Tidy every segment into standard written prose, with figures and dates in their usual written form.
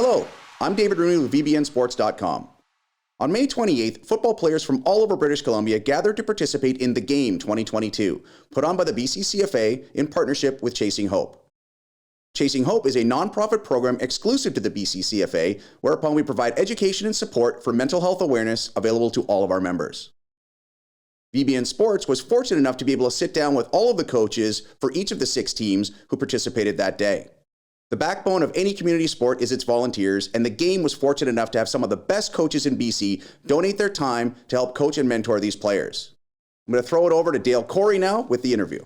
Hello, I'm David Rooney with VBNSports.com. On May 28th, football players from all over British Columbia gathered to participate in The Game 2022, put on by the BCCFA in partnership with Chasing Hope. Chasing Hope is a nonprofit program exclusive to the BCCFA, whereupon we provide education and support for mental health awareness available to all of our members. VBN Sports was fortunate enough to be able to sit down with all of the coaches for each of the 6 teams who participated that day. The backbone of any community sport is its volunteers, and the Game was fortunate enough to have some of the best coaches in BC donate their time to help coach and mentor these players. I'm going to throw it over to Dale Corey now with the interview.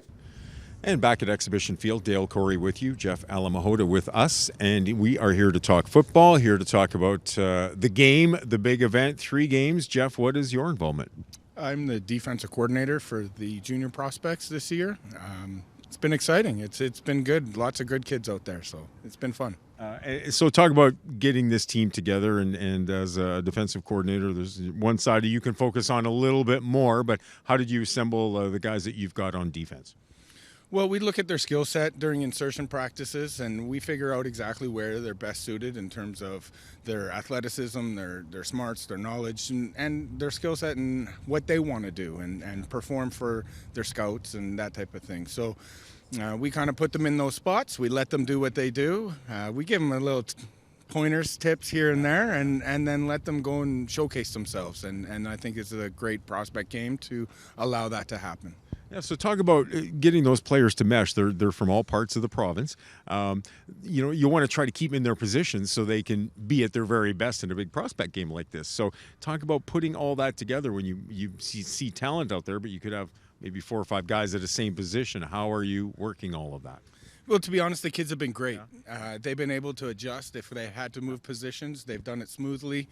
And back at Exhibition Field, Dale Corey with you, Jeff Hoda with us, and we are here to talk football, here to talk about the Game, the big event, 3 games. Jeff, what is your involvement? I'm the defensive coordinator for the junior prospects this year. It's been exciting. It's been good. Lots of good kids out there, so it's been fun. So talk about getting this team together, and as a defensive coordinator, there's one side you can focus on a little bit more, but how did you assemble the guys that you've got on defense? Well, we look at their skill set during insertion practices, and we figure out exactly where they're best suited in terms of their athleticism, their smarts, their knowledge, and their skill set and what they want to do and perform for their scouts and that type of thing. So we kind of put them in those spots. We let them do what they do. We give them a little pointers, tips here and there, and then let them go and showcase themselves. And I think it's a great prospect game to allow that to happen. Yeah, so talk about getting those players to mesh. They're from all parts of the province. You want to try to keep them in their positions so they can be at their very best in a big prospect game like this. So talk about putting all that together when you see talent out there, but you could have maybe 4 or 5 guys at the same position. How are you working all of that? Well, to be honest, the kids have been great. They've been able to adjust. If they had to move positions, they've done it smoothly.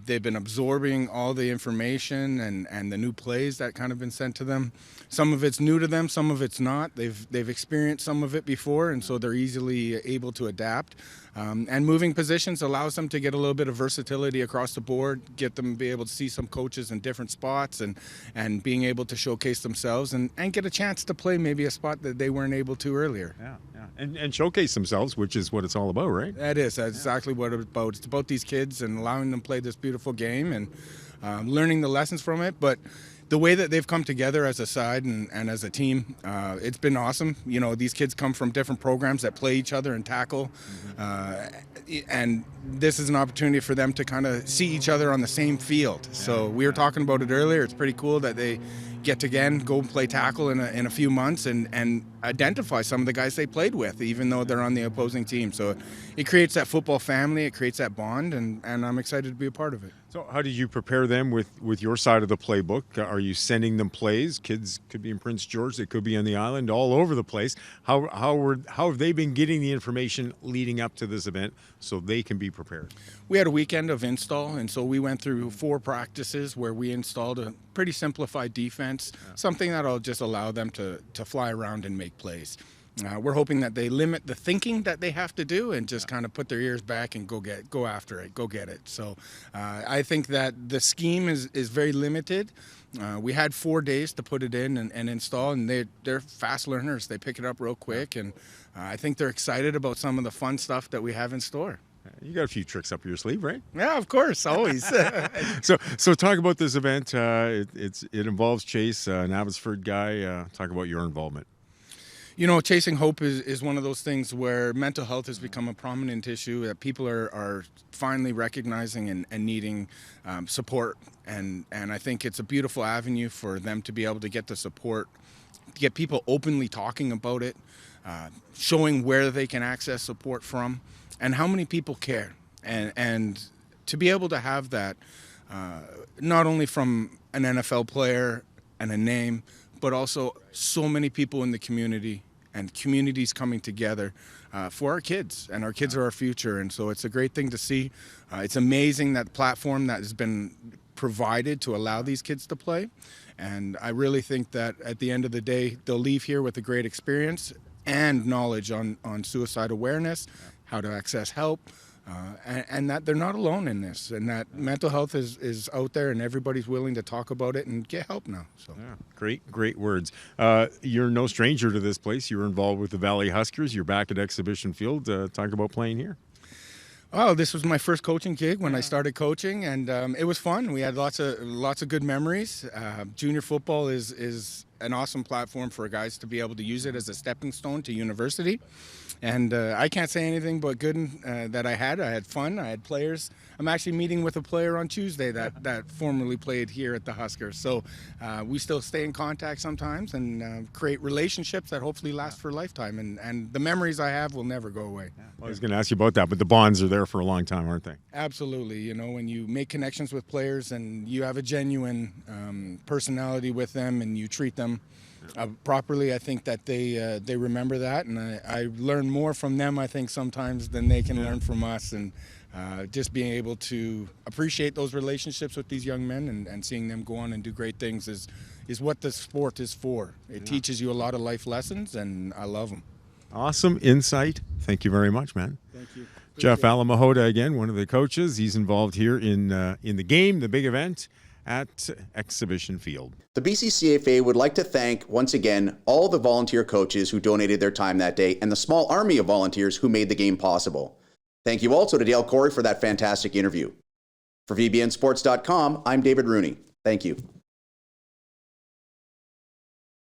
They've been absorbing all the information and the new plays that kind of been sent to them. Some of it's new to them, some of it's not. They've experienced some of it before, and so they're easily able to adapt. And moving positions allows them to get a little bit of versatility across the board, get them to be able to see some coaches in different spots and being able to showcase themselves and get a chance to play maybe a spot that they weren't able to earlier. Yeah. And showcase themselves, which is what it's all about, right? That's exactly what it's about. It's about these kids and allowing them to play this beautiful game and learning the lessons from it. But the way that they've come together as a side and as a team, it's been awesome. You know, these kids come from different programs that play each other and tackle. And this is an opportunity for them to kind of see each other on the same field. So we were talking about it earlier. It's pretty cool that they get to again go and play tackle in a few months and identify some of the guys they played with, even though they're on the opposing team. So it creates that football family, it creates that bond, and I'm excited to be a part of it. So how did you prepare them with your side of the playbook? Are you sending them plays? Kids could be in Prince George, they could be on the island, all over the place. How have they been getting the information leading up to this event so they can be prepared? We had a weekend of install, and so we went through 4 practices where we installed a pretty simplified defense, something that'll just allow them to fly around and make plays. We're hoping that they limit the thinking that they have to do and just kind of put their ears back and go after it, go get it. So I think that the scheme is very limited. We had 4 days to put it in and install, and they're fast learners. They pick it up real quick, and I think they're excited about some of the fun stuff that we have in store. You got a few tricks up your sleeve, right? Yeah, of course, always. So talk about this event. It involves Chase, an Abbotsford guy. Talk about your involvement. You know, Chasing Hope is one of those things where mental health has become a prominent issue that people are finally recognizing and needing support. And I think it's a beautiful avenue for them to be able to get the support, to get people openly talking about it, showing where they can access support from, and how many people care. And to be able to have that, not only from an NFL player and a name, but also so many people in the community and communities coming together for our kids. And our kids are our future, and so it's a great thing to see. It's amazing that platform that has been provided to allow these kids to play. And I really think that at the end of the day, they'll leave here with a great experience and knowledge on suicide awareness, how to access help, and that they're not alone in this, and that mental health is out there and everybody's willing to talk about it and get help now. So yeah, great words. You're no stranger to this place. You were involved with the Valley Huskers. You're back at Exhibition Field. Talk about playing here. Oh, this was my first coaching gig when I started coaching, and it was fun. We had lots of good memories. Junior football is an awesome platform for guys to be able to use it as a stepping stone to university. And I can't say anything but good that I had. I had fun. I had players. I'm actually meeting with a player on Tuesday that formerly played here at the Huskers. So we still stay in contact sometimes and create relationships that hopefully last for a lifetime. And the memories I have will never go away. Well, I was going to ask you about that, but the bonds are there for a long time, aren't they? Absolutely. You know, when you make connections with players and you have a genuine personality with them and you treat them properly, I think that they remember that, and I learn more from them, I think, sometimes than they can learn from us. And just being able to appreciate those relationships with these young men and seeing them go on and do great things is what the sport is for. It teaches you a lot of life lessons, and I love them. Awesome insight. Thank you very much, man. Thank you. Jeff Hoda, again, one of the coaches. He's involved here in the game, the big event at Exhibition Field. The BCCFA would like to thank, once again, all the volunteer coaches who donated their time that day and the small army of volunteers who made the game possible. Thank you also to Dale Corey for that fantastic interview. For VBNSports.com, I'm David Rooney. Thank you.